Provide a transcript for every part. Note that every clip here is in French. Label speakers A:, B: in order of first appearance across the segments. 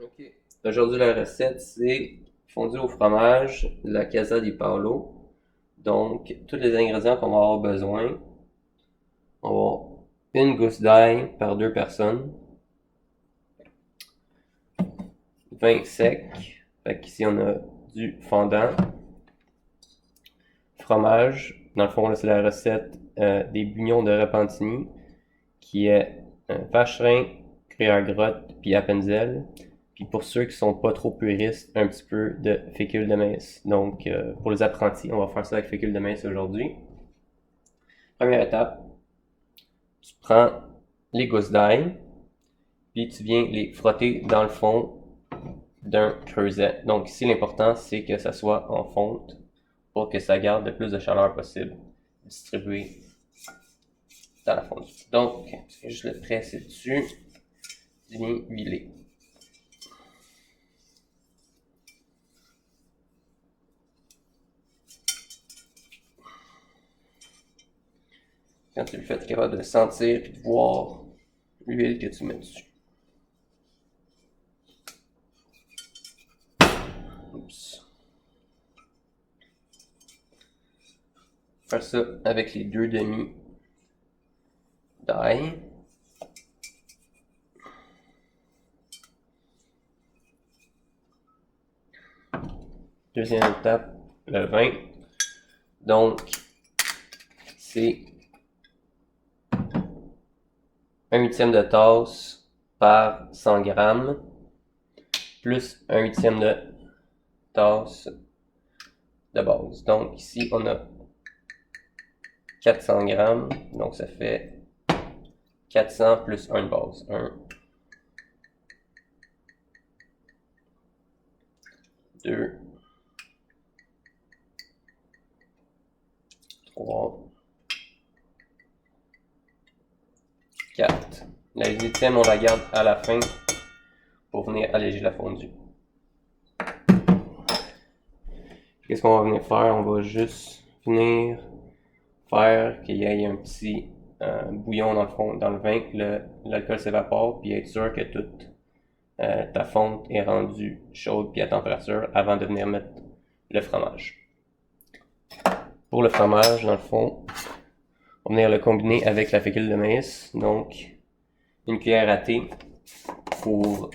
A: Ok. Aujourd'hui, la recette, c'est fondu au fromage, la Casa di Paolo. Donc, tous les ingrédients qu'on va avoir besoin. On va avoir une gousse d'ail par deux personnes. Vin sec. Fait qu'ici, on a du fondant. Fromage. Dans le fond, là, c'est la recette des bouillons de Repentigny, qui est vacherin, gruyère grotte, puis Appenzell. Puis pour ceux qui sont pas trop puristes, un petit peu de fécule de maïs. Donc pour les apprentis, on va faire ça avec fécule de maïs aujourd'hui. Première étape, tu prends les gousses d'ail, puis tu viens les frotter dans le fond d'un creuset. Donc ici, l'important, c'est que ça soit en fonte pour que ça garde le plus de chaleur possible distribuée dans la fondue. Donc, je vais juste le presser dessus, tu viens huiler. Quand tu le fais, tu es capable de sentir et de voir l'huile que tu mets dessus. Oups. Faire ça avec les deux demi d'ail. Deuxième étape, le vin. Donc, c'est 1/8 de tasse par 100 grammes, plus 1/8 de tasse de base. Donc ici, on a 400 grammes, donc ça fait 400 plus 1 de base. 1, 2, 3, 4. La 8e, on la garde à la fin pour venir alléger la fondue. Qu'est-ce qu'on va venir faire? On va juste venir faire qu'il y ait un petit bouillon dans le fond, dans le vin, que l'alcool s'évapore, puis être sûr que toute ta fonte est rendue chaude puis à température avant de venir mettre le fromage. Pour le fromage, dans le fond, on va venir le combiner avec la fécule de maïs, donc une cuillère à thé pour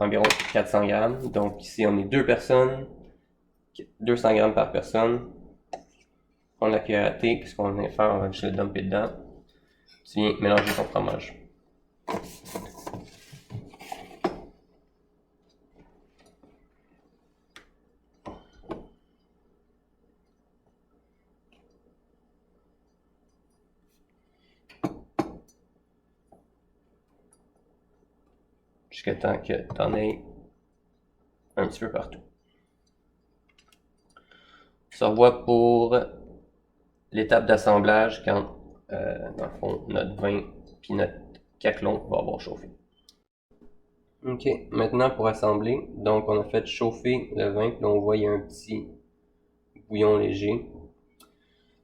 A: environ 400 grammes. Donc ici, on est deux personnes, 200 grammes par personne. On la cuillère à thé, qu'est-ce qu'on vient faire? On va juste le dumper dedans. Tu viens mélanger ton fromage. Jusqu'à temps que tu en aies un petit peu partout. Ça revoit pour l'étape d'assemblage quand, dans le fond, notre vin puis notre caclon va avoir chauffé. Ok, maintenant pour assembler, donc on a fait chauffer le vin, puis on voit il y a un petit bouillon léger.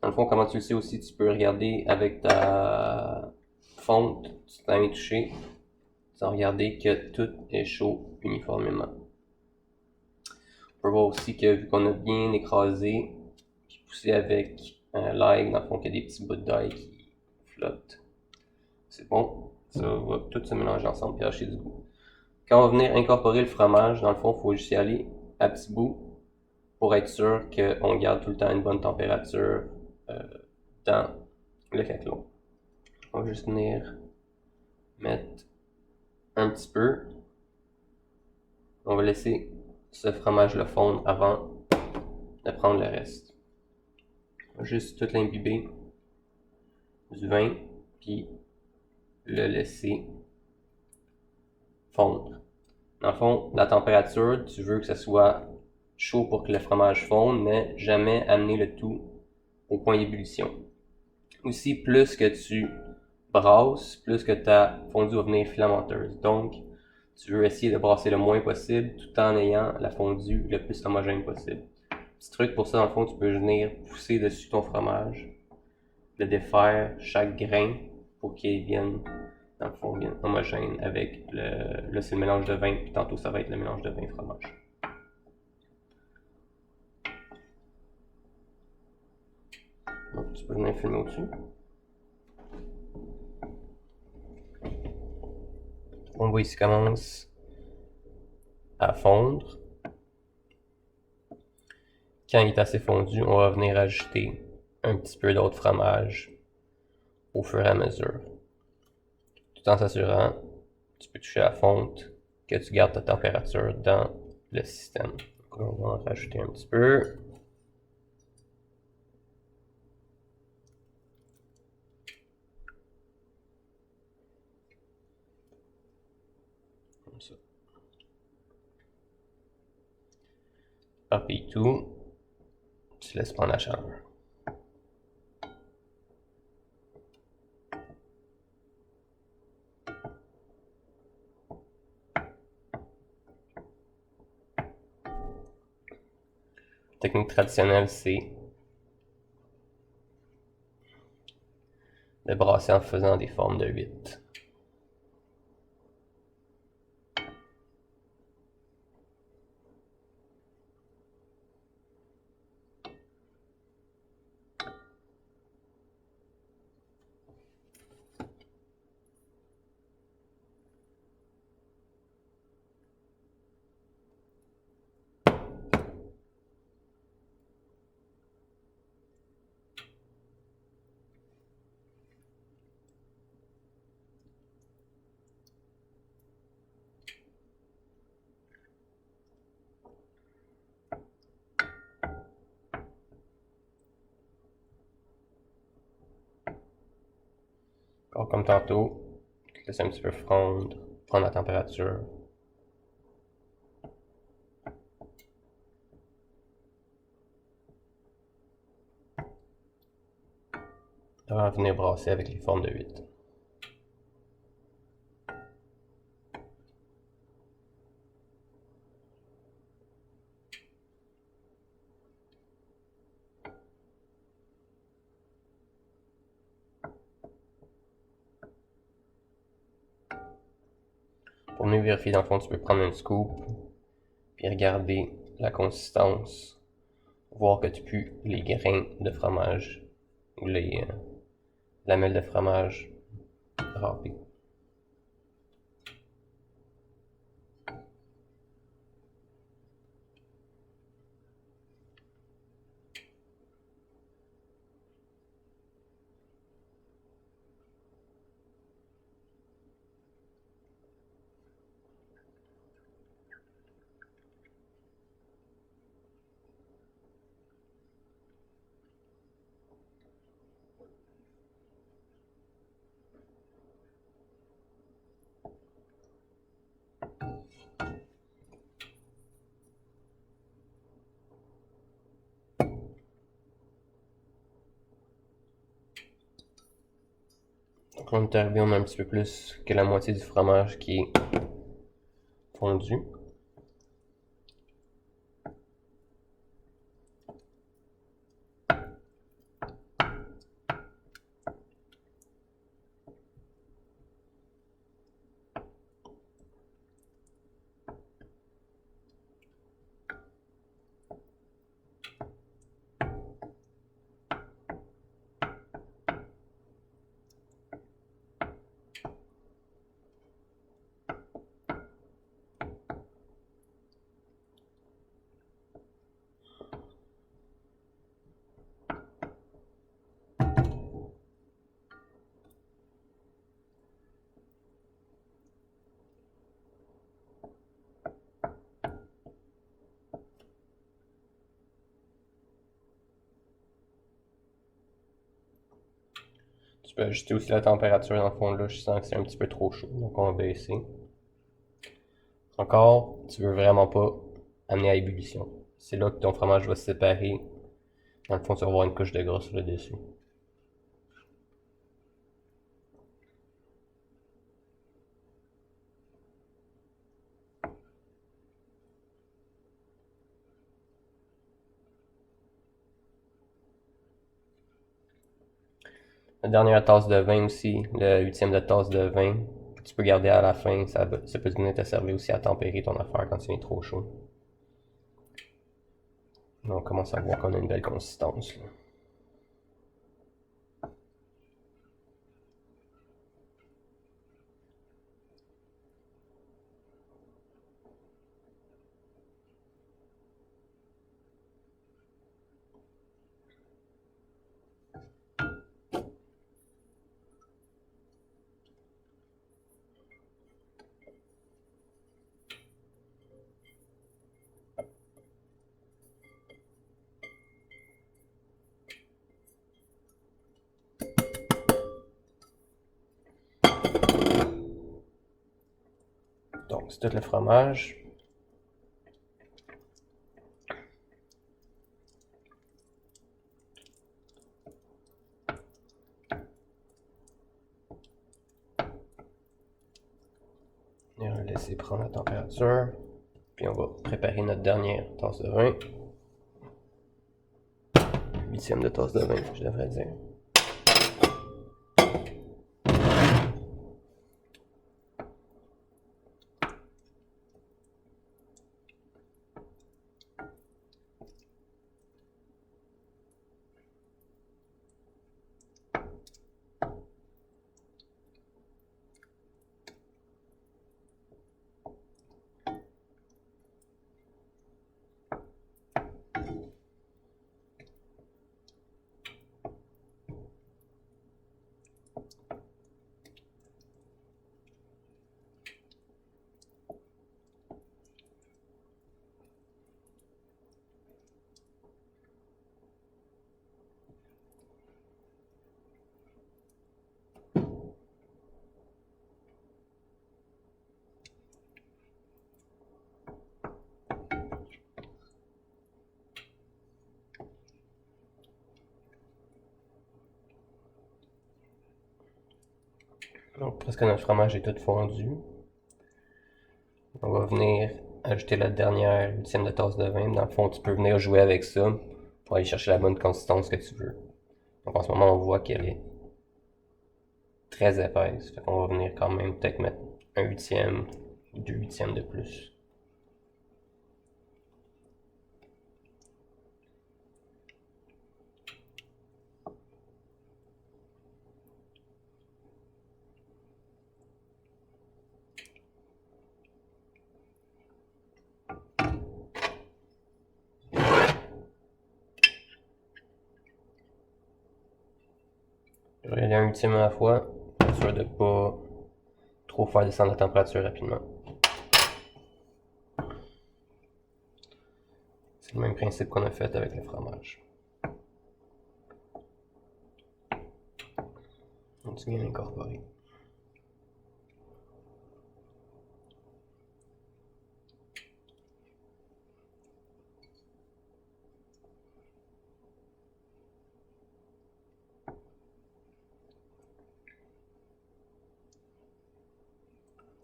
A: Dans le fond, comment tu le sais aussi, tu peux regarder avec ta fonte, tu t'en es touché, sans regarder que tout est chaud uniformément. On peut voir aussi que vu qu'on a bien écrasé, puis poussé avec l'ail, dans le fond, qu'il y a des petits bouts d'ail qui flottent. C'est bon, ça va tout se mélanger ensemble et lâcher du goût. Quand on va venir incorporer le fromage, dans le fond, il faut juste y aller à petits bouts pour être sûr qu'on garde tout le temps une bonne température dans le caclon. On va juste venir mettre un petit peu. On va laisser ce fromage le fondre avant de prendre le reste. On va juste tout l'imbiber du vin, puis le laisser fondre. Dans le fond, la température, tu veux que ce soit chaud pour que le fromage fonde, mais jamais amener le tout au point d'ébullition. Aussi, plus que tu brasses, plus que ta fondue va venir filamenteuse. Donc, tu veux essayer de brasser le moins possible tout en ayant la fondue le plus homogène possible. Petit truc pour ça, dans le fond, tu peux venir pousser dessus ton fromage, le défaire chaque grain pour qu'il vienne dans le fond bien homogène avec le... Là c'est le mélange de vin, puis tantôt ça va être le mélange de vin et fromage. Donc tu peux venir filmer au-dessus. On voit ici commence à fondre. Quand il est assez fondu, on va venir ajouter un petit peu d'autre fromage au fur et à mesure. Tout en s'assurant, tu peux toucher la fonte, que tu gardes ta température dans le système. Donc on va en rajouter un petit peu. Comme ça. Papille tout. Tu laisses prendre la chaleur. La technique traditionnelle, c'est de brasser en faisant des formes de 8. Encore comme tantôt, laisse un petit peu fondre, prendre la température. Avant de venir brasser avec les formes de 8. Pour mieux vérifier dans le fond, tu peux prendre une scoop puis regarder la consistance, voir que tu pues les grains de fromage ou les lamelles de fromage râpées. Donc là, on est arrivé, on a un petit peu plus que la moitié du fromage qui est fondu. Tu peux ajuster aussi la température dans le fond là, je sens que c'est un petit peu trop chaud, donc on va baisser. Encore, tu veux vraiment pas amener à ébullition. C'est là que ton fromage va se séparer. Dans le fond, tu vas avoir une couche de gras sur le dessus. La dernière tasse de vin aussi, le 8e de tasse de vin, tu peux garder à la fin, ça peut venir te servir aussi à tempérer ton affaire quand il est trop chaud. Là, on commence à voir qu'on a une belle consistance. Là. Donc, c'est tout le fromage. Et on va laisser prendre la température. Puis on va préparer notre dernière tasse de vin. 8e de tasse de vin, je devrais dire. Donc presque notre fromage est tout fondu. On va venir ajouter la dernière 8e de tasse de vin. Dans le fond, tu peux venir jouer avec ça pour aller chercher la bonne consistance que tu veux. Donc en ce moment, on voit qu'elle est très épaisse. Fait qu'on va venir quand même peut-être mettre un 8e ou 2 8e de plus. Je vais aller un 8e à la fois, pour être sûr de ne pas trop faire descendre la température rapidement. C'est le même principe qu'on a fait avec le fromage. On continue à l'incorporer.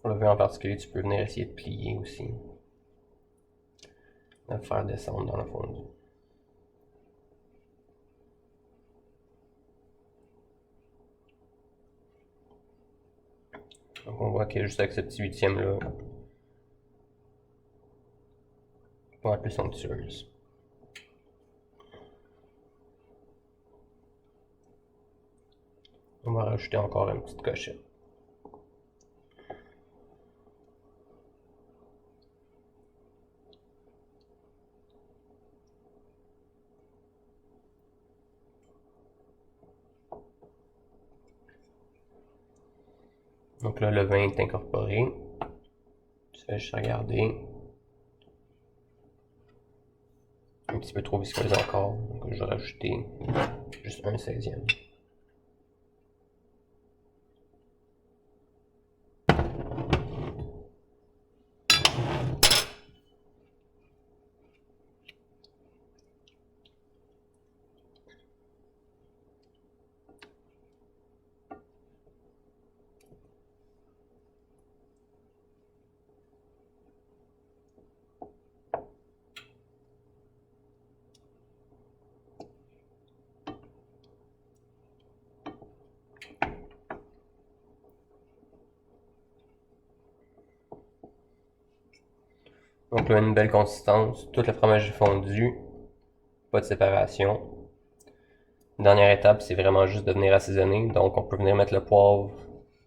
A: Pour le vin en particulier, tu peux venir essayer de plier aussi. De le faire descendre dans le fondu. Donc on voit que juste avec ce petit 8e là, on va être plus somptueuse. On va rajouter encore une petite cochette. Donc là, le vin est incorporé. Tu fais juste regarder. Un petit peu trop visqueuse encore. Donc je vais rajouter juste un 16e. Donc là, une belle consistance. Tout le fromage est fondu. Pas de séparation. Dernière étape, c'est vraiment juste de venir assaisonner. Donc on peut venir mettre le poivre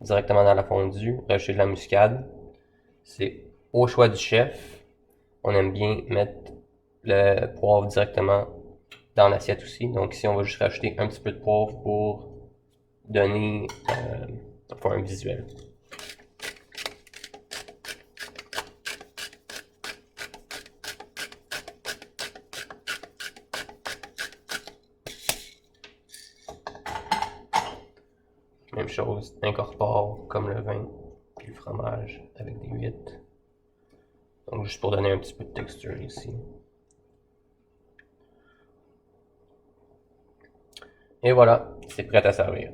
A: directement dans la fondue, rajouter de la muscade. C'est au choix du chef. On aime bien mettre le poivre directement dans l'assiette aussi. Donc ici, on va juste rajouter un petit peu de poivre pour donner un visuel. Même chose, incorpore comme le vin et le fromage avec des huîtres. Donc juste pour donner un petit peu de texture ici. Et voilà, c'est prêt à servir.